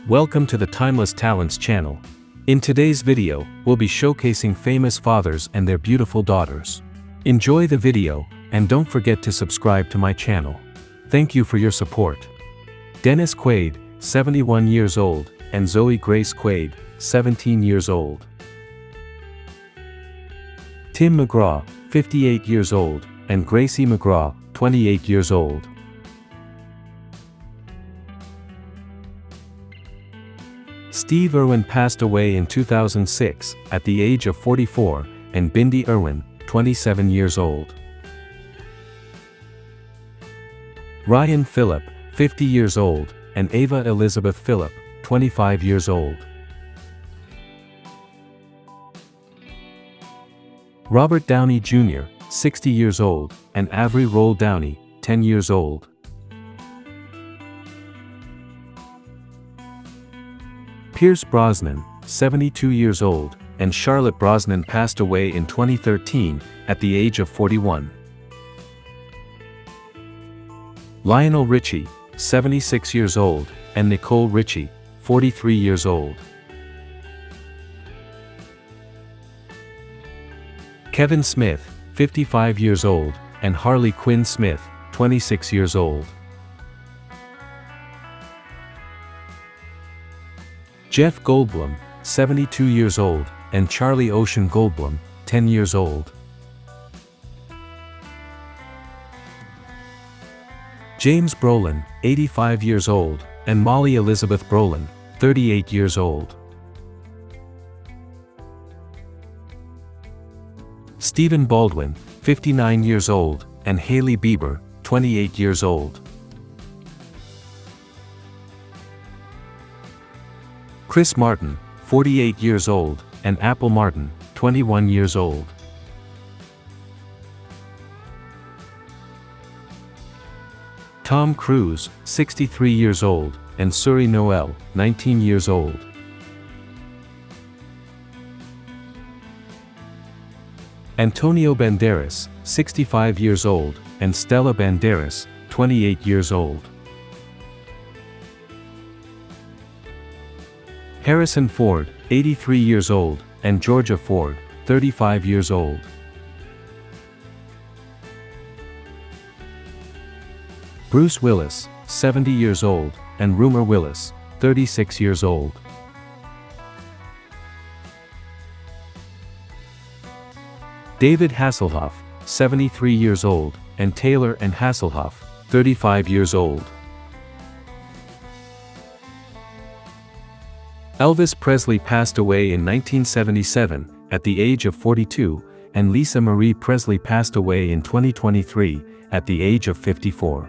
Welcome to the Timeless Talents channel. In today's video, we'll be showcasing famous fathers and their beautiful daughters. Enjoy the video, and don't forget to subscribe to my channel. Thank you for your support. Dennis Quaid, 71 years old, and Zoe Grace Quaid, 17 years old. Tim McGraw, 58 years old, and Gracie McGraw, 28 years old. Steve Irwin passed away in 2006, at the age of 44, and Bindi Irwin, 27 years old. Ryan Phillip, 50 years old, and Ava Elizabeth Phillip, 25 years old. Robert Downey Jr., 60 years old, and Avery Roll Downey, 10 years old. Pierce Brosnan, 72 years old, and Charlotte Brosnan passed away in 2013, at the age of 41. Lionel Richie, 76 years old, and Nicole Richie, 43 years old. Kevin Smith, 55 years old, and Harley Quinn Smith, 26 years old. Jeff Goldblum, 72 years old, and Charlie Ocean Goldblum, 10 years old. James Brolin, 85 years old, and Molly Elizabeth Brolin, 38 years old. Stephen Baldwin, 59 years old, and Hailey Bieber, 28 years old. Chris Martin, 48 years old, and Apple Martin, 21 years old. Tom Cruise, 63 years old, and Suri Noel, 19 years old. Antonio Banderas, 65 years old, and Stella Banderas, 28 years old. Harrison Ford, 83 years old, and Georgia Ford, 35 years old. Bruce Willis, 70 years old, and Rumor Willis, 36 years old. David Hasselhoff, 73 years old, and Taylor Ann Hasselhoff, 35 years old. Elvis Presley passed away in 1977, at the age of 42, and Lisa Marie Presley passed away in 2023, at the age of 54.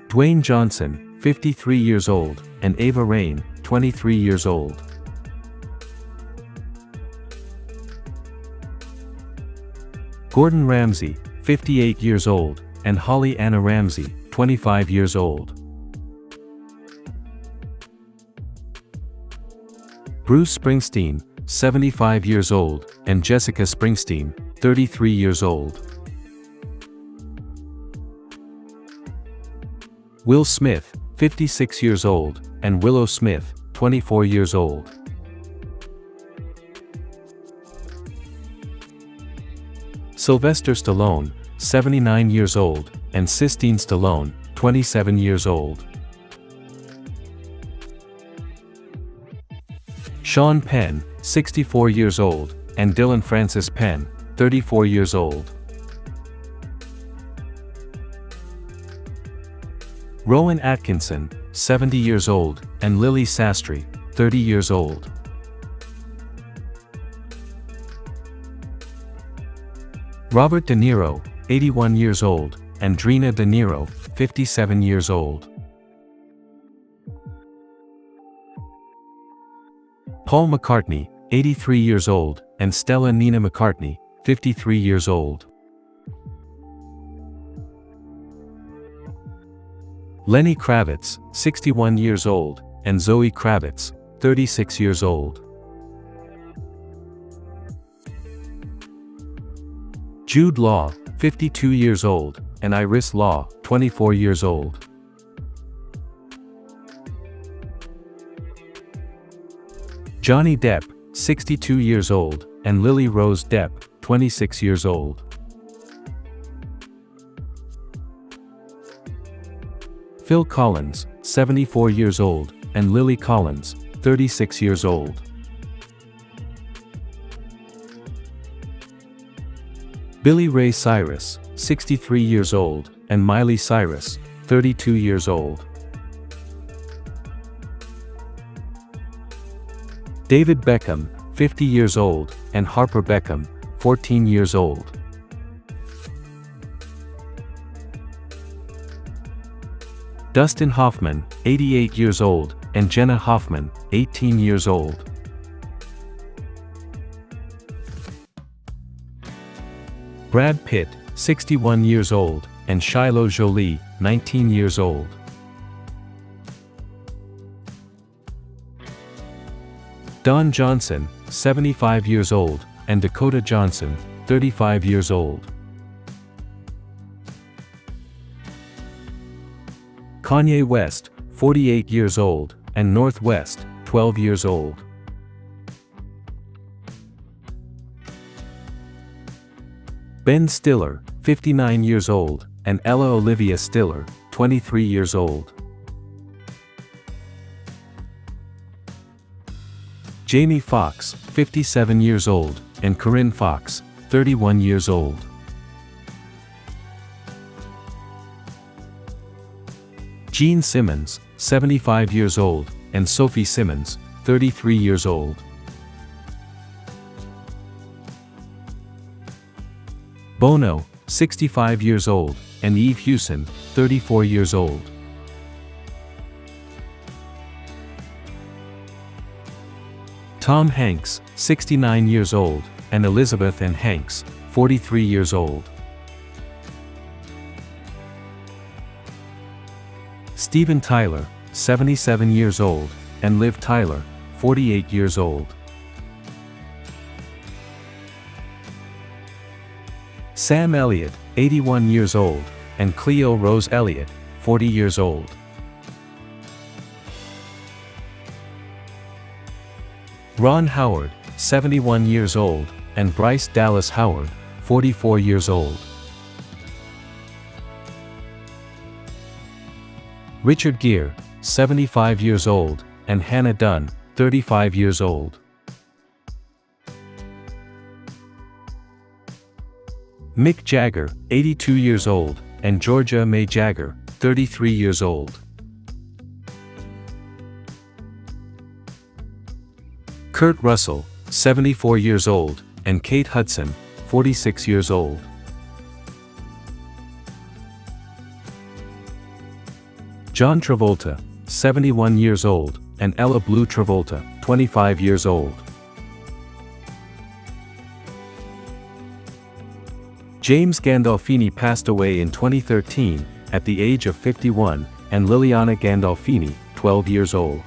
Dwayne Johnson, 53 years old, and Ava Raine, 23 years old. Gordon Ramsay, 58 years old, and Holly Anna Ramsay, 25 years old. Bruce Springsteen, 75 years old, and Jessica Springsteen, 33 years old. Will Smith, 56 years old, and Willow Smith, 24 years old. Sylvester Stallone, 79 years old, and Sistine Stallone, 27 years old. Sean Penn, 64 years old, and Dylan Francis Penn, 34 years old. Rowan Atkinson, 70 years old, and Lily Sastry, 30 years old. Robert De Niro, 81 years old, and Drina De Niro, 57 years old. Paul McCartney, 83 years old, and Stella Nina McCartney, 53 years old. Lenny Kravitz, 61 years old, and Zoe Kravitz, 36 years old. Jude Law, 52 years old, and Iris Law, 24 years old. Johnny Depp, 62 years old, and Lily Rose Depp, 26 years old. Phil Collins, 74 years old, and Lily Collins, 36 years old. Billy Ray Cyrus, 63 years old, and Miley Cyrus, 32 years old. David Beckham, 50 years old, and Harper Beckham, 14 years old. Dustin Hoffman, 88 years old, and Jenna Hoffman, 18 years old. Brad Pitt, 61 years old, and Shiloh Jolie, 19 years old. Don Johnson, 75 years old, and Dakota Johnson, 35 years old. Kanye West, 48 years old, and North West, 12 years old. Ben Stiller, 59 years old, and Ella Olivia Stiller, 23 years old. Jamie Foxx, 57 years old, and Corinne Fox, 31 years old. Gene Simmons, 75 years old, and Sophie Simmons, 33 years old. Bono, 65 years old, and Eve Hewson, 34 years old. Tom Hanks, 69 years old, and Elizabeth Ann Hanks, 43 years old. Steven Tyler, 77 years old, and Liv Tyler, 48 years old. Sam Elliott, 81 years old, and Cleo Rose Elliott, 40 years old. Ron Howard, 71 years old, and Bryce Dallas Howard, 44 years old. Richard Gere, 75 years old, and Hannah Dunn, 35 years old. Mick Jagger, 82 years old, and Georgia May Jagger, 33 years old. Kurt Russell, 74 years old, and Kate Hudson, 46 years old. John Travolta, 71 years old, and Ella Blue Travolta, 25 years old. James Gandolfini passed away in 2013, at the age of 51, and Liliana Gandolfini, 12 years old.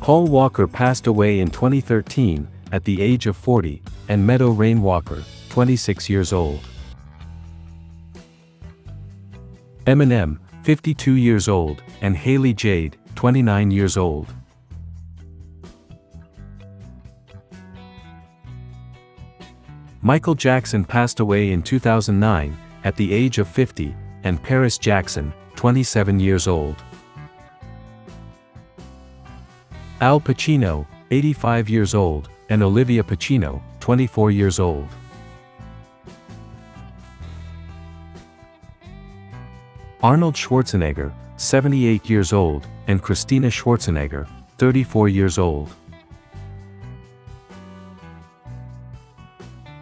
Paul Walker passed away in 2013, at the age of 40, and Meadow Rain Walker, 26 years old. Eminem, 52 years old, and Haley Jade, 29 years old. Michael Jackson passed away in 2009, at the age of 50, and Paris Jackson, 27 years old. Al Pacino, 85 years old, and Olivia Pacino, 24 years old. Arnold Schwarzenegger, 78 years old, and Christina Schwarzenegger, 34 years old.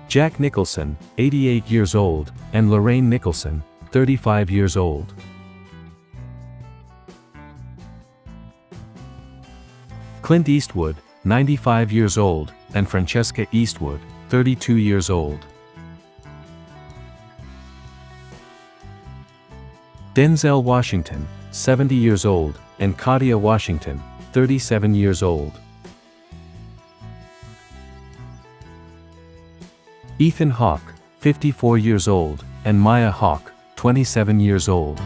Jack Nicholson, 88 years old, and Lorraine Nicholson, 35 years old. Clint Eastwood, 95 years old, and Francesca Eastwood, 32 years old. Denzel Washington, 70 years old, and Kadia Washington, 37 years old. Ethan Hawke, 54 years old, and Maya Hawke, 27 years old.